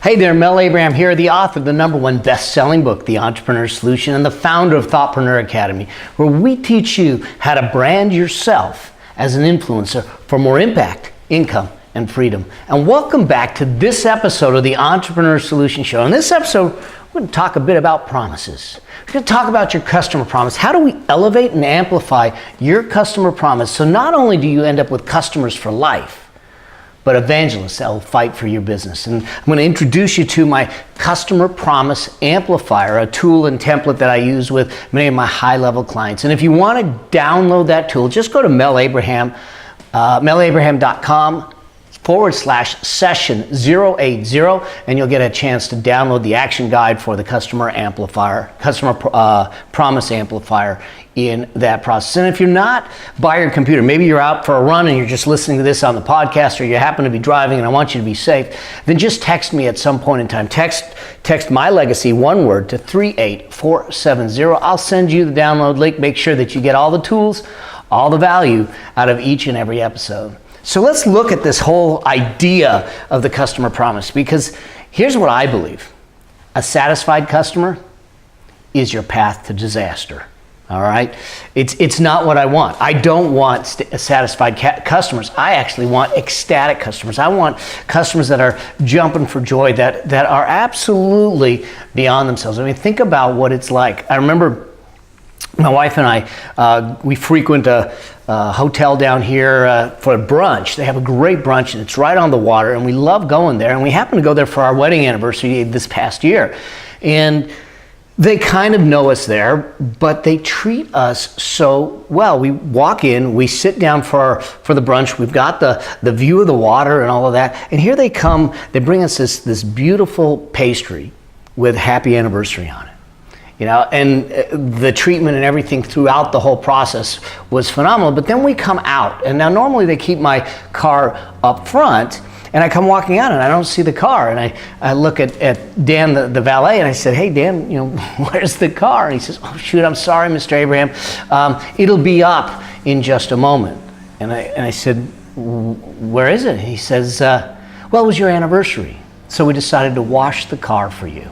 Hey there, Mel Abraham here, the author of the #1 best-selling book, The Entrepreneur Solution, and the founder of Thoughtpreneur Academy, where we teach you how to brand yourself as an influencer for more impact, income, and freedom. And welcome back to this episode of the Entrepreneur Solution Show. In this episode, we're going to talk a bit about promises. We're going to talk about your customer promise. How do we elevate and amplify your customer promise so not only do you end up with customers for life, but evangelists that will fight for your business. And I'm going to introduce you to my Customer Promise Amplifier, a tool and template that I use with many of my high-level clients. And if you want to download that tool, just go to melabraham.com/session080, and you'll get a chance to download the action guide for the Customer Promise Amplifier in that process. And if you're not by your computer, maybe you're out for a run and you're just listening to this on the podcast, or you happen to be driving and I want you to be safe, then just text me at some point in time. Text My Legacy, one word, to 38470. I'll send you the download link. Make sure that you get all the tools, all the value out of each and every episode. So let's look at this whole idea of the customer promise, because here's what I believe. A satisfied customer is your path to disaster. All right? It's not what I want. I don't want satisfied customers. I actually want ecstatic customers. I want customers that are jumping for joy, that are absolutely beyond themselves. I mean, think about what it's like. I remember my wife and I, we frequent a hotel down here for a brunch. They have a great brunch and it's right on the water, and we love going there. And we happened to go there for our wedding anniversary this past year. And they kind of know us there, but they treat us so well. We walk in, we sit down for the brunch. We've got the view of the water and all of that. And here they come, they bring us this beautiful pastry with happy anniversary on it. You know, and the treatment and everything throughout the whole process was phenomenal. But then we come out, and now normally they keep my car up front, and I come walking out and I don't see the car. And I look at Dan, the valet, and I said, "Hey, Dan, you know, where's the car?" And he says, "Oh, shoot, I'm sorry, Mr. Abraham. It'll be up in just a moment." And I said, "Where is it?" And he says, "Well, it was your anniversary, so we decided to wash the car for you."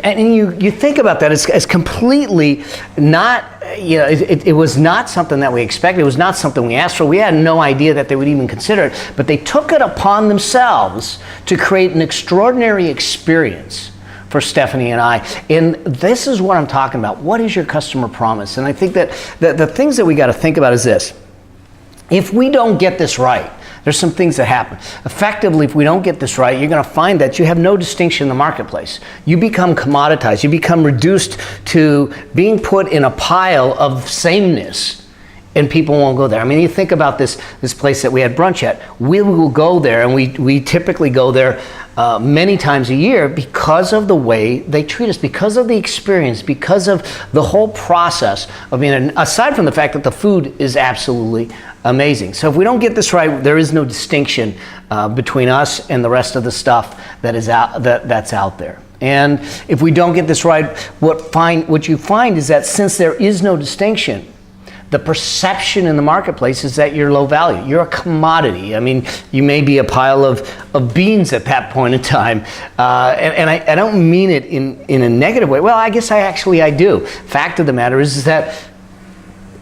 And you think about that as completely not, you know, it was not something that we expected. It was not something we asked for. We had no idea that they would even consider it. But they took it upon themselves to create an extraordinary experience for Stephanie and I. And this is what I'm talking about. What is your customer promise? And I think that the things that we got to think about is this. If we don't get this right, there's some things that happen. Effectively, if we don't get this right, you're going to find that you have no distinction in the marketplace. You become commoditized. You become reduced to being put in a pile of sameness, and people won't go there. I mean, you think about this place that we had brunch at. We will go there, and we typically go there many times a year because of the way they treat us, because of the experience, because of the whole process of being, aside from the fact that the food is absolutely amazing. So if we don't get this right, there is no distinction between us and the rest of the stuff that's out there. And if we don't get this right, what you find is that since there is no distinction, the perception in the marketplace is that you're low value. You're a commodity. I mean, you may be a pile of beans at that point in time. And I don't mean it in a negative way. Well, I guess I do. Fact of the matter is that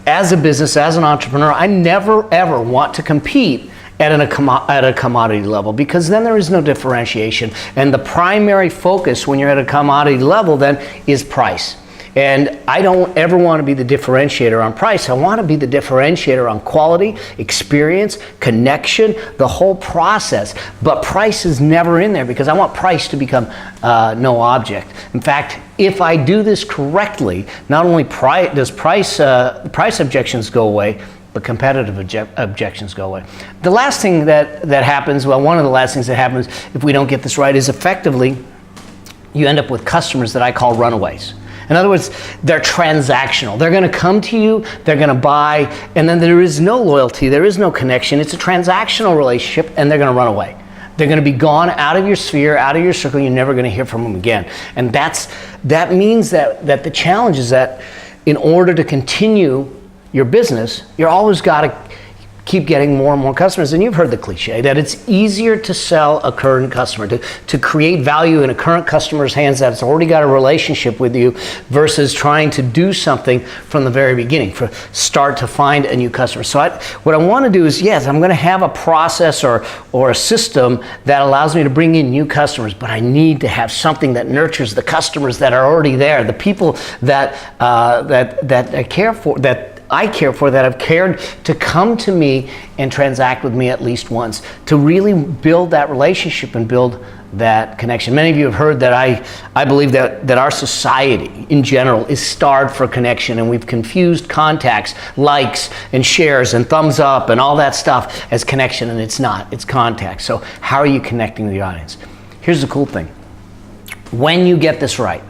as a business, as an entrepreneur, I never ever want to compete at a commodity level, because then there is no differentiation. And the primary focus when you're at a commodity level then is price. And I don't ever want to be the differentiator on price. I want to be the differentiator on quality, experience, connection, the whole process. But price is never in there, because I want price to become no object. In fact, if I do this correctly, not only does price objections go away, but competitive objections go away. The last thing that happens, well, one of the last things that happens if we don't get this right is effectively you end up with customers that I call runaways. In other words, they're transactional. They're going to come to you, they're going to buy, and then there is no loyalty, there is no connection. It's a transactional relationship, and they're going to run away. They're going to be gone out of your sphere, out of your circle. You're never going to hear from them again. And that means that the challenge is that in order to continue your business, you're always got to keep getting more and more customers. And you've heard the cliche that it's easier to sell a current customer, to create value in a current customer's hands that's already got a relationship with you, versus trying to do something from the very beginning, start to find a new customer. So what I want to do is, yes, I'm going to have a process or a system that allows me to bring in new customers, but I need to have something that nurtures the customers that are already there, the people that I care for, that have cared to come to me and transact with me at least once, to really build that relationship and build that connection. Many of you have heard that I believe that our society in general is starved for connection, and we've confused contacts, likes and shares and thumbs up and all that stuff as connection, and it's not. It's contact. So how are you connecting with the audience? Here's the cool thing. When you get this right,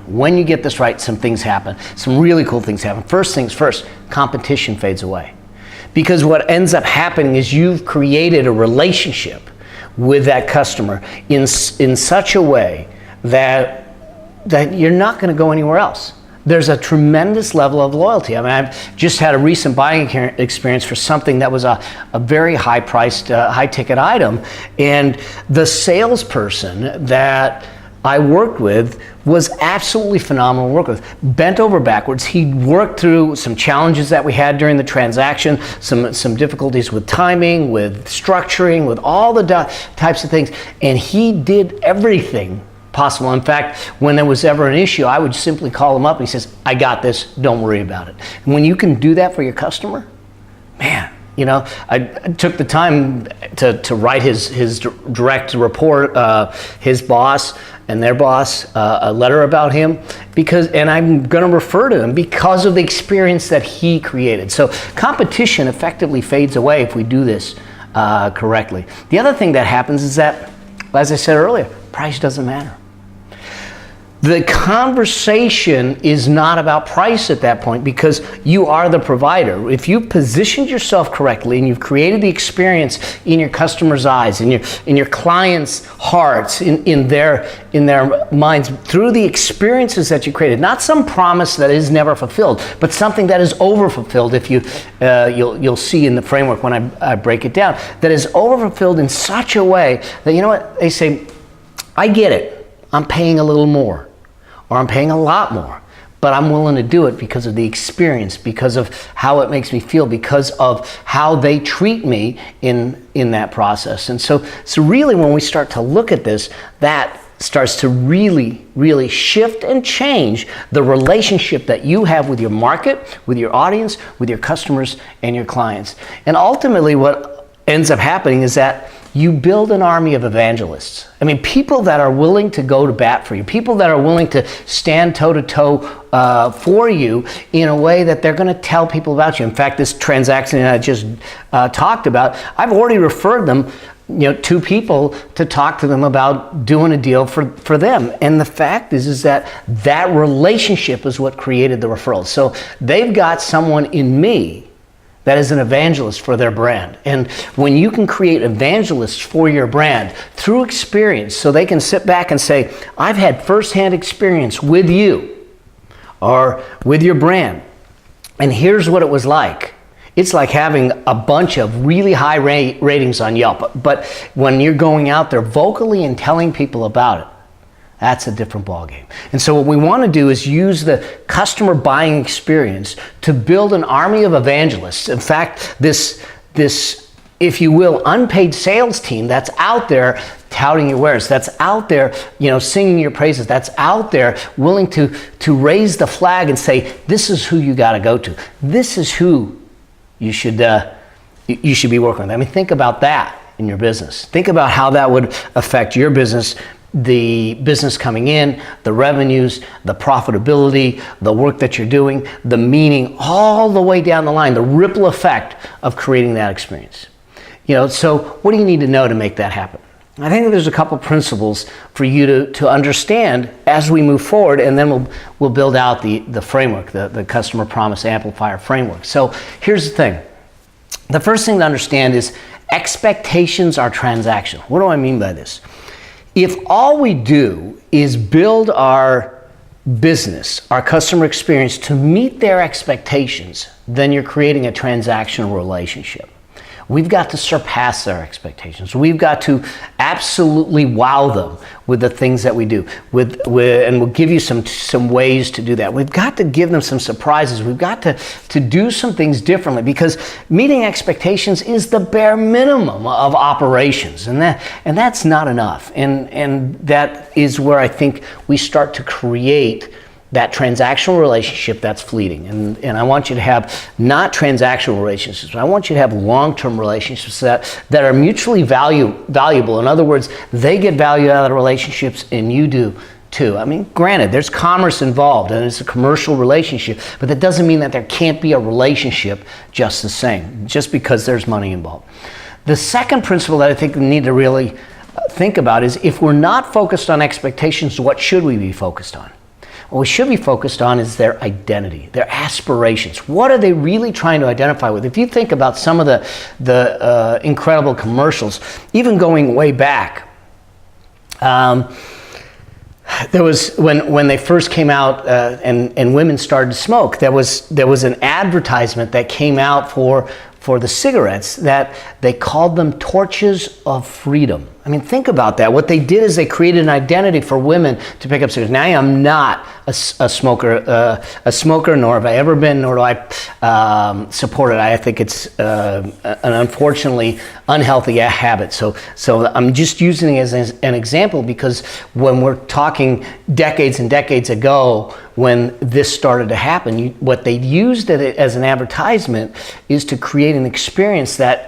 some things happen. Some really cool things happen. First things first, competition fades away. Because what ends up happening is you've created a relationship with that customer in such a way that you're not going to go anywhere else. There's a tremendous level of loyalty. I mean, I've just had a recent buying experience for something that was a very high-priced, high-ticket item, and the salesperson that I worked with was absolutely phenomenal to work with. Bent over backwards. He worked through some challenges that we had during the transaction, some difficulties with timing, with structuring, with all the types of things, and he did everything possible. In fact, when there was ever an issue, I would simply call him up and he says, "I got this, don't worry about it." And when you can do that for your customer, man, you know, I took the time to write his direct report, his boss and their boss, a letter about him, and I'm going to refer to him because of the experience that he created. So competition effectively fades away if we do this correctly. The other thing that happens is that, as I said earlier, price doesn't matter. The conversation is not about price at that point because you are the provider. If you positioned yourself correctly and you've created the experience in your customer's eyes, in your clients' hearts, in their minds, through the experiences that you created, not some promise that is never fulfilled, but something that is over-fulfilled. If you'll see in the framework when I break it down, that is over-fulfilled in such a way that, you know what, they say, "I get it, I'm paying a little more, or I'm paying a lot more, but I'm willing to do it because of the experience, because of how it makes me feel, because of how they treat me in that process." And so really when we start to look at this, that starts to really, really shift and change the relationship that you have with your market, with your audience, with your customers and your clients. And ultimately what ends up happening is that you build an army of evangelists. I mean, people that are willing to go to bat for you, people that are willing to stand toe-to-toe for you in a way that they're going to tell people about you. In fact, this transaction that I just talked about, I've already referred them, to people to talk to them about doing a deal for them. And the fact is that relationship is what created the referral. So they've got someone in me that is an evangelist for their brand. And when you can create evangelists for your brand through experience, so they can sit back and say, "I've had firsthand experience with you or with your brand, and here's what it was like." It's like having a bunch of really high ratings on Yelp, but when you're going out there vocally and telling people about it, that's a different ballgame. And so what we want to do is use the customer buying experience to build an army of evangelists. In fact, this, if you will, unpaid sales team that's out there touting your wares, that's out there, singing your praises, that's out there willing to raise the flag and say, "This is who you got to go to. This is who you should be working with." I mean, think about that in your business. Think about how that would affect your business, the business coming in, the revenues, the profitability, the work that you're doing, the meaning, all the way down the line, the ripple effect of creating that experience. So what do you need to know to make that happen? I think that there's a couple principles for you to understand as we move forward, and then we'll build out the framework, the Customer Promise Amplifier framework. So here's the thing. The first thing to understand is expectations are transactional. What do I mean by this? If all we do is build our business, our customer experience to meet their expectations, then you're creating a transactional relationship. We've got to surpass their expectations. We've got to absolutely wow them with the things that we do. And we'll give you some ways to do that. We've got to give them some surprises. We've got to do some things differently, because meeting expectations is the bare minimum of operations, and that's not enough. And that is where I think we start to create that transactional relationship that's fleeting. And I want you to have not transactional relationships, but I want you to have long-term relationships that are mutually valuable. In other words, they get value out of the relationships and you do too. I mean, granted, there's commerce involved and it's a commercial relationship, but that doesn't mean that there can't be a relationship just the same, just because there's money involved. The second principle that I think we need to really think about is, if we're not focused on expectations, what should we be focused on? What we should be focused on is their identity, their aspirations. What are they really trying to identify with? If you think about some of the incredible commercials, even going way back, there was, when they first came out and women started to smoke, there was an advertisement that came out for the cigarettes that they called them torches of freedom. I mean, think about that. What they did is they created an identity for women to pick up cigarettes. Now, I am not a smoker, nor have I ever been, nor do I support it. I think it's an unfortunately unhealthy habit. So I'm just using it as an example, because when we're talking decades and decades ago, when this started to happen, what they used it as an advertisement is to create an experience that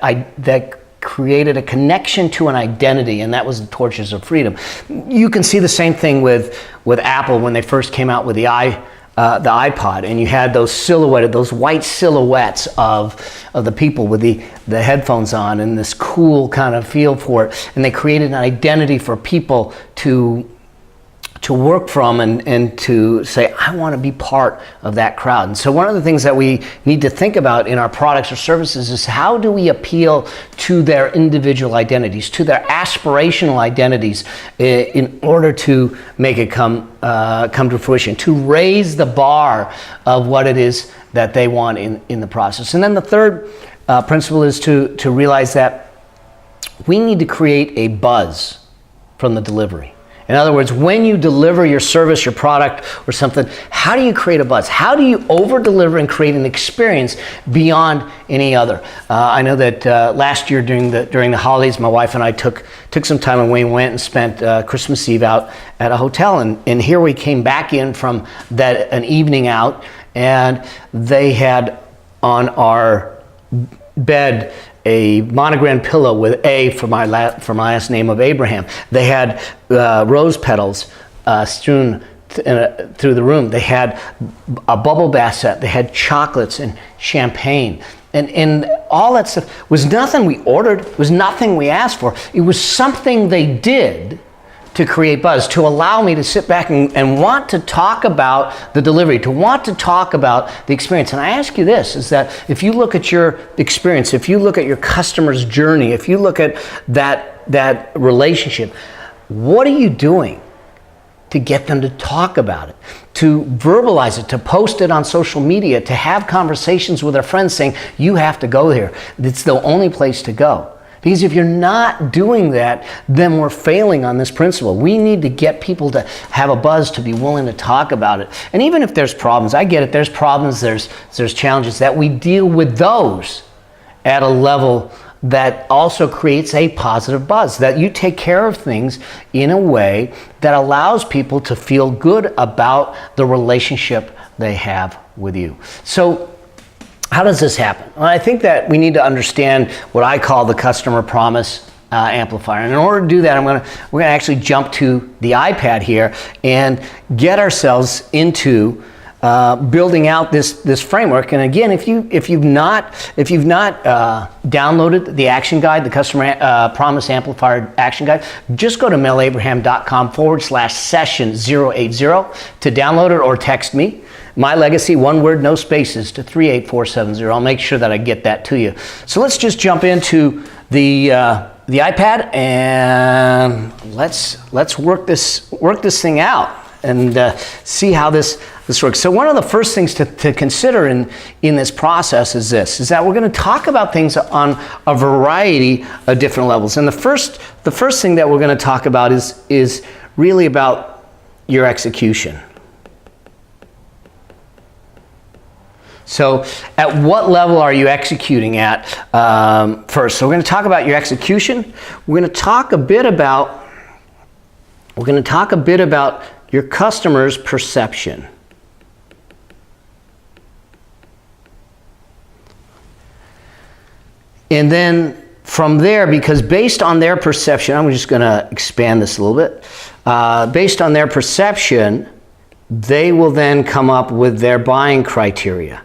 created a connection to an identity, and that was the torches of freedom. You can see the same thing with Apple when they first came out with the iPod, and you had those white silhouettes of the people with the headphones on and this cool kind of feel for it, and they created an identity for people to work from and to say, I want to be part of that crowd. And so one of the things that we need to think about in our products or services is, how do we appeal to their individual identities, to their aspirational identities, in order to make it come to fruition, to raise the bar of what it is that they want in the process. And then the third principle is to realize that we need to create a buzz from the delivery. In other words, when you deliver your service, your product, or something, how do you create a buzz? How do you over-deliver and create an experience beyond any other? I know that last year during the holidays, my wife and I took some time, and we went and spent Christmas Eve out at a hotel. And here we came back in from an evening out, and they had on our bed a monogram pillow with A for my last name of Abraham. They had rose petals strewn through the room. They had a bubble bath set. They had chocolates and champagne. And all that stuff was nothing we ordered. It was nothing we asked for. It was something they did to create buzz, to allow me to sit back and want to talk about the delivery, to want to talk about the experience. And I ask you this, is that if you look at your experience, if you look at your customer's journey, if you look at that relationship, what are you doing to get them to talk about it, to verbalize it, to post it on social media, to have conversations with their friends saying, you have to go here. It's the only place to go. Because if you're not doing that, then we're failing on this principle. We need to get people to have a buzz, to be willing to talk about it. And even if there's problems, I get it, there's problems, there's challenges, that we deal with those at a level that also creates a positive buzz, that you take care of things in a way that allows people to feel good about the relationship they have with you. So, how does this happen? Well, I think that we need to understand what I call the customer promise amplifier. And in order to do that, we're going to actually jump to the iPad here and get ourselves into building out this framework. And again, if you've not downloaded the action guide, the customer promise amplifier action guide, just go to melabraham.com/session080 to download it, or text me. My Legacy, one word, no spaces, to 38470. I'll make sure that I get that to you. So let's just jump into the iPad, and let's work this thing out. see how this works. So one of the first things to consider in this process is that we're going to talk about things on a variety of different levels. And the first thing that we're going to talk about is really about your execution. So at what level are you executing at first? So we're going to talk about your execution. We're going to talk a bit about your customer's perception. And then from there, because based on their perception, I'm just going to expand this a little bit. Based on their perception, they will then come up with their buying criteria.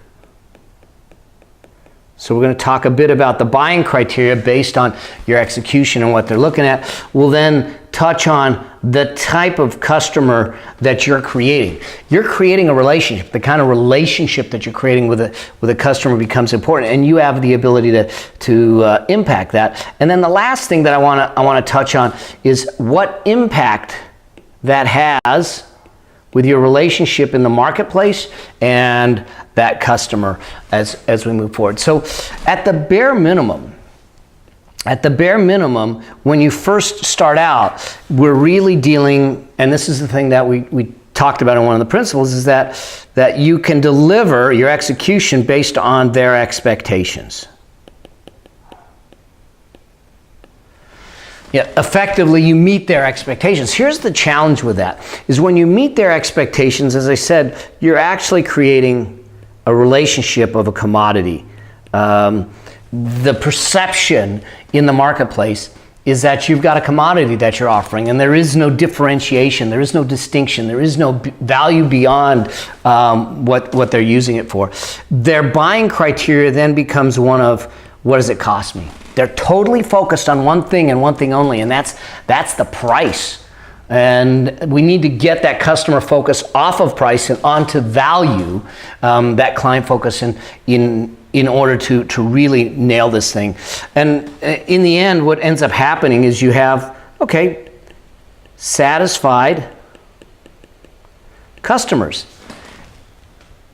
So we're going to talk a bit about the buying criteria based on your execution and what they're looking at. We'll then touch on the type of customer that you're creating. You're creating a relationship. The kind of relationship that you're creating with a customer becomes important, and you have the ability to impact that. And then the last thing that I want to touch on is what impact that has with your relationship in the marketplace and that customer as we move forward. So at the bare minimum, when you first start out, we're really dealing, and this is the thing that we talked about in one of the principles, is that you can deliver your execution based on their expectations. Yeah, effectively, you meet their expectations. Here's the challenge with that, is when you meet their expectations, as I said, you're actually creating a relationship of a commodity. The perception in the marketplace is that you've got a commodity that you're offering, and there is no differentiation, there is no distinction, there is no value beyond what they're using it for. Their buying criteria then becomes one of, what does it cost me? They're totally focused on one thing and one thing only, and that's the price. And we need to get that customer focus off of price and onto value, that client focus in order to really nail this thing. And in the end, what ends up happening is you have, satisfied customers.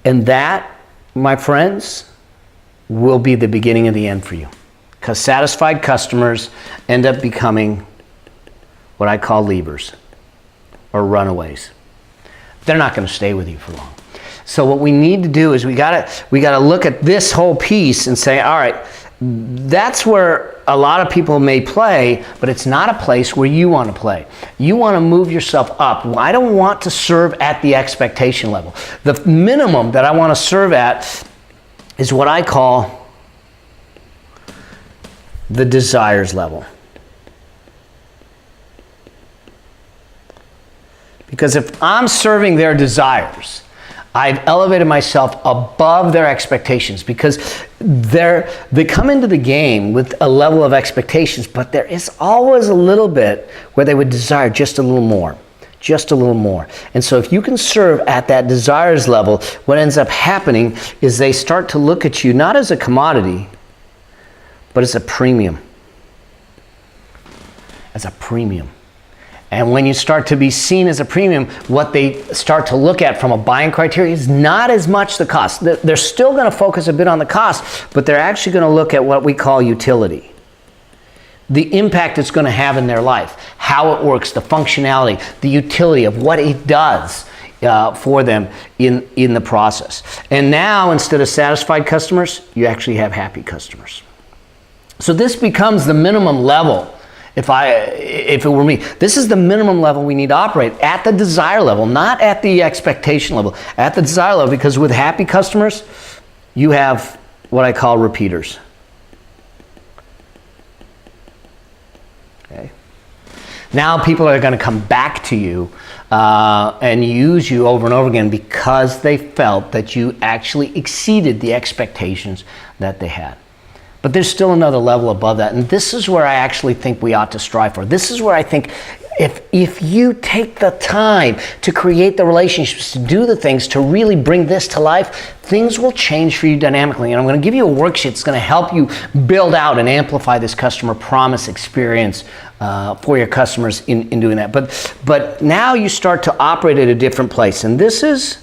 And that, my friends, will be the beginning of the end for you. Because satisfied customers end up becoming what I call leavers or runaways. They're not going to stay with you for long. So what we need to do is we got to look at this whole piece and say, all right, that's where a lot of people may play, but it's not a place where you want to play. You want to move yourself up. I don't want to serve at the expectation level. The minimum that I want to serve at is what I call the desires level. Because if I'm serving their desires, I've elevated myself above their expectations, because they come into the game with a level of expectations, but there is always a little bit where they would desire just a little more. Just a little more. And so if you can serve at that desires level, what ends up happening is they start to look at you not as a commodity, but as a premium. As a premium. And when you start to be seen as a premium, what they start to look at from a buying criteria is not as much the cost. They're still going to focus a bit on the cost, but they're actually going to look at what we call utility. The impact it's going to have in their life, how it works, the functionality, the utility of what it does for them in the process. And now, instead of satisfied customers, you actually have happy customers. So this becomes the minimum level. If it were me, this is the minimum level we need to operate at, the desire level, not at the expectation level, at the desire level, because with happy customers, you have what I call repeaters. Okay. Now people are going to come back to you and use you over and over again because they felt that you actually exceeded the expectations that they had. But there's still another level above that. And this is where I actually think we ought to strive for. This is where I think if you take the time to create the relationships, to do the things, to really bring this to life, things will change for you dynamically. And I'm going to give you a worksheet that's going to help you build out and amplify this customer promise experience for your customers in doing that. But now you start to operate at a different place. And this is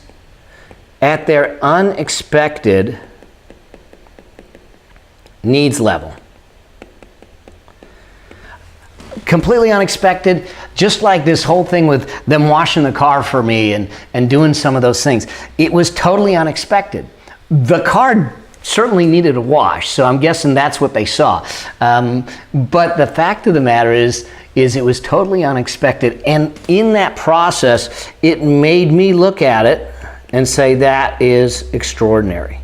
at their unexpected needs level. Completely unexpected, just like this whole thing with them washing the car for me and doing some of those things. It was totally unexpected. The car certainly needed a wash, so I'm guessing that's what they saw. But the fact of the matter is it was totally unexpected. And in that process, it made me look at it and say, that is extraordinary.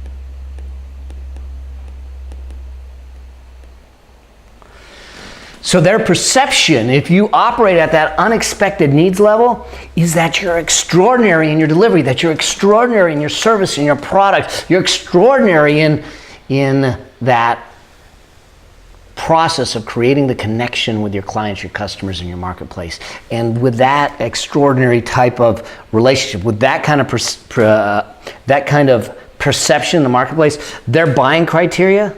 So their perception, if you operate at that unexpected needs level, is that you're extraordinary in your delivery, that you're extraordinary in your service, in your product, you're extraordinary in that process of creating the connection with your clients, your customers, and your marketplace. And with that extraordinary type of relationship, with that kind of perception in the marketplace, their buying criteria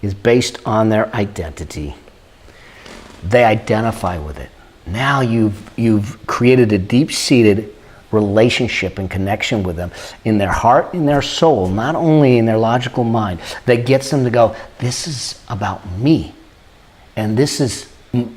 is based on their identity. They identify with it. Now you've created a deep-seated relationship and connection with them in their heart, in their soul, not only in their logical mind, that gets them to go, this is about me, and this is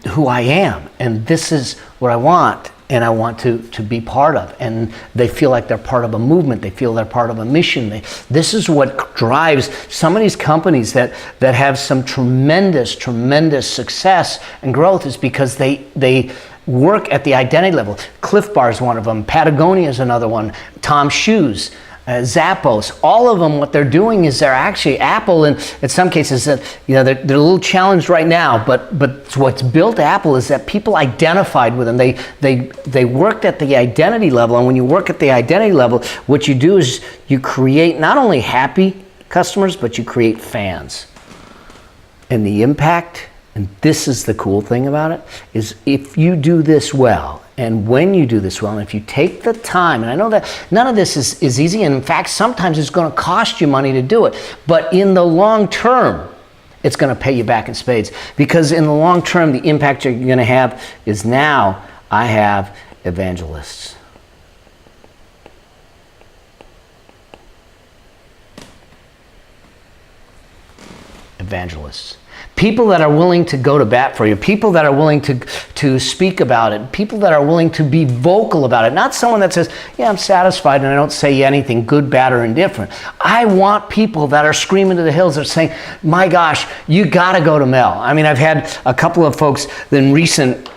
who I am, and this is what I want, and I want to be part of. And they feel like they're part of a movement. They feel they're part of a mission. This is what drives some of these companies that have some tremendous success and growth, is because they work at the identity level. Cliff Bar is one of them. Patagonia is another one. Tom's Shoes. Zappos, all of them, what they're doing is they're actually, Apple, and in some cases, they're a little challenged right now, but what's built Apple is that people identified with them. They worked at the identity level, and when you work at the identity level, what you do is you create not only happy customers, but you create fans. And the impact, and this is the cool thing about it, is if you do this well, and when you do this well, and if you take the time, and I know that none of this is easy, and in fact, sometimes it's going to cost you money to do it, but in the long term, it's going to pay you back in spades. Because in the long term, the impact you're going to have is, now I have evangelists. Evangelists. People that are willing to go to bat for you, people that are willing to speak about it, people that are willing to be vocal about it. Not someone that says, yeah, I'm satisfied and I don't say anything, good, bad, or indifferent. I want people that are screaming to the hills, that are saying, my gosh, you gotta go to Mel. I mean, I've had a couple of folks in recent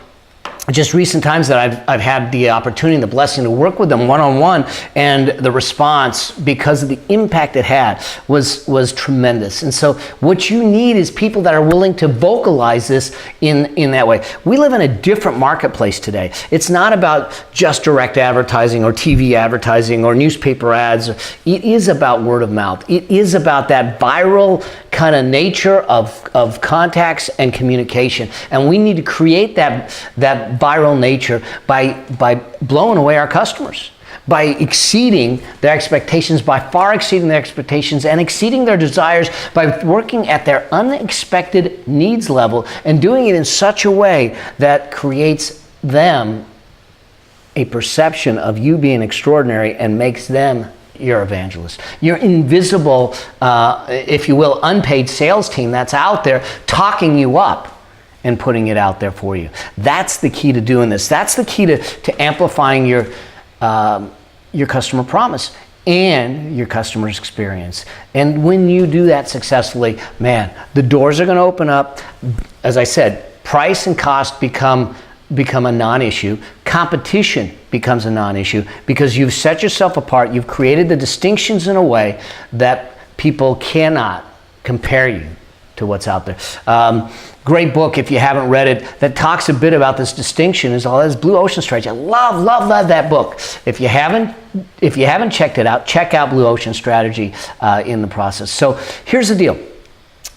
times that I've had the opportunity and the blessing to work with them one-on-one, and the response, because of the impact it had, was tremendous. And so what you need is people that are willing to vocalize this in that way. We live in a different marketplace today. It's not about just direct advertising or TV advertising or newspaper ads. It is about word of mouth. It is about that viral kind of nature of contacts and communication. And we need to create that viral nature by blowing away our customers, by exceeding their expectations, by far exceeding their expectations and exceeding their desires, by working at their unexpected needs level and doing it in such a way that creates them a perception of you being extraordinary and makes them your evangelist. Your invisible, if you will, unpaid sales team that's out there talking you up and putting it out there for you. That's the key to doing this. That's the key to amplifying your customer promise and your customer's experience. And when you do that successfully, man, the doors are going to open up. As I said, price and cost become a non-issue. Competition becomes a non-issue because you've set yourself apart. You've created the distinctions in a way that people cannot compare you to what's out there. Great book, if you haven't read it, that talks a bit about this distinction is all this Blue Ocean Strategy. I love that book. If you haven't checked it out, check out Blue Ocean Strategy in the process. So here's the deal.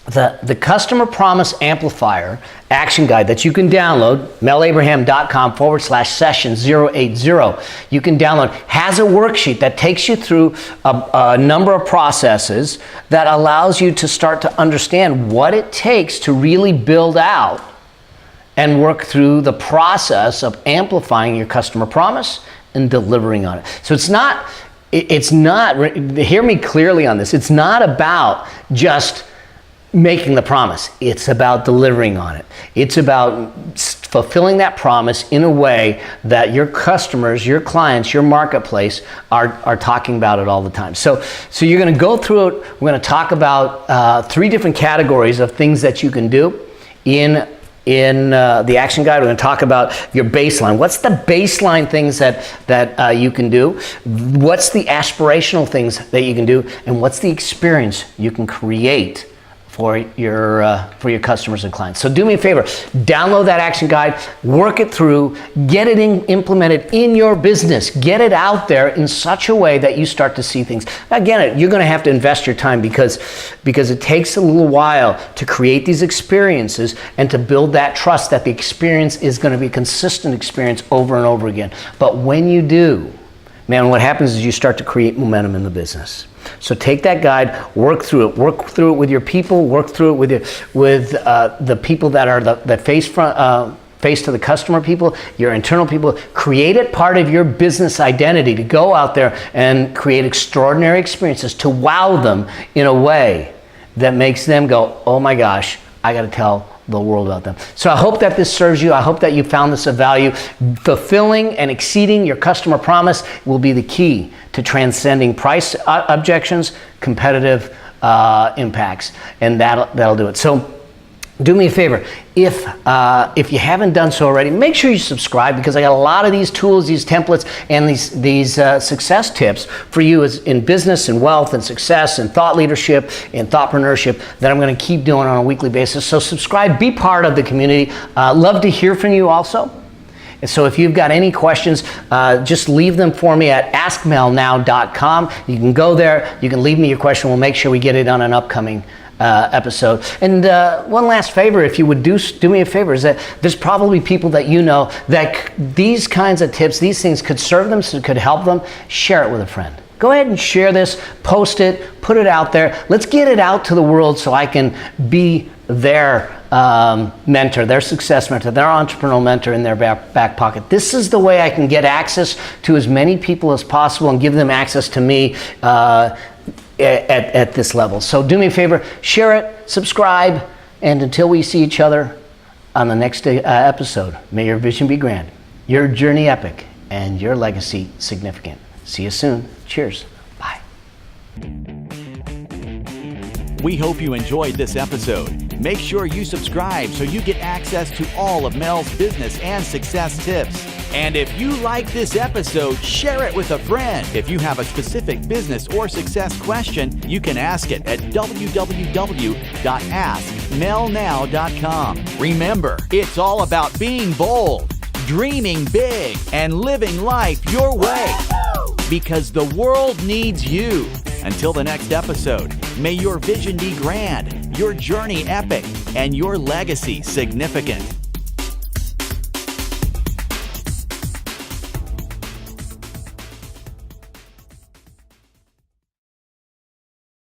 The Customer Promise Amplifier Action Guide that you can download, melabraham.com/session080. You can download, has a worksheet that takes you through a number of processes that allows you to start to understand what it takes to really build out and work through the process of amplifying your customer promise and delivering on it. So it's not, hear me clearly on this, it's not about just making the promise. It's about delivering on it. It's about fulfilling that promise in a way that your customers, your clients, your marketplace are talking about it all the time. So you're going to go through it. We're going to talk about 3 different categories of things that you can do in the action guide. We're going to talk about your baseline. What's the baseline things that you can do? What's the aspirational things that you can do? And what's the experience you can create for your customers and clients? So do me a favor, download that action guide, work it through, get it implemented in your business, get it out there in such a way that you start to see things. Again, you're going to have to invest your time because it takes a little while to create these experiences and to build that trust that the experience is going to be a consistent experience over and over again. But when you do, man, what happens is you start to create momentum in the business. So take that guide, work through it with your people, work through it with the people that are the face to the customer people, your internal people. Create it part of your business identity to go out there and create extraordinary experiences to wow them in a way that makes them go, oh my gosh, I got to tell the world about them. So I hope that this serves you. I hope that you found this of value. Fulfilling and exceeding your customer promise will be the key to transcending price objections, competitive impacts, and that'll do it. So do me a favor, if you haven't done so already, make sure you subscribe, because I got a lot of these tools, these templates, and these success tips for you as in business and wealth and success and thought leadership and thoughtpreneurship that I'm going to keep doing on a weekly basis. So subscribe, be part of the community. Love to hear from you also. And so if you've got any questions, just leave them for me at askmelnow.com. You can go there, you can leave me your question. We'll make sure we get it on an upcoming episode. And one last favor, if you would do me a favor, is that there's probably people that you know that these kinds of tips, these things could serve them, so could help them. Share it with a friend. Go ahead and share this, post it, put it out there. Let's get it out to the world so I can be their mentor, their success mentor, their entrepreneurial mentor in their back pocket. This is the way I can get access to as many people as possible and give them access to me at this level. So do me a favor, share it, subscribe, and until we see each other on the next episode, may your vision be grand, your journey epic, and your legacy significant. See you soon. Cheers. Bye. We hope you enjoyed this episode. Make sure you subscribe so you get access to all of Mel's business and success tips. And if you like this episode, share it with a friend. If you have a specific business or success question, you can ask it at www.askmelnow.com. Remember, it's all about being bold, dreaming big, and living life your way. Because the world needs you. Until the next episode, may your vision be grand, your journey epic, and your legacy significant.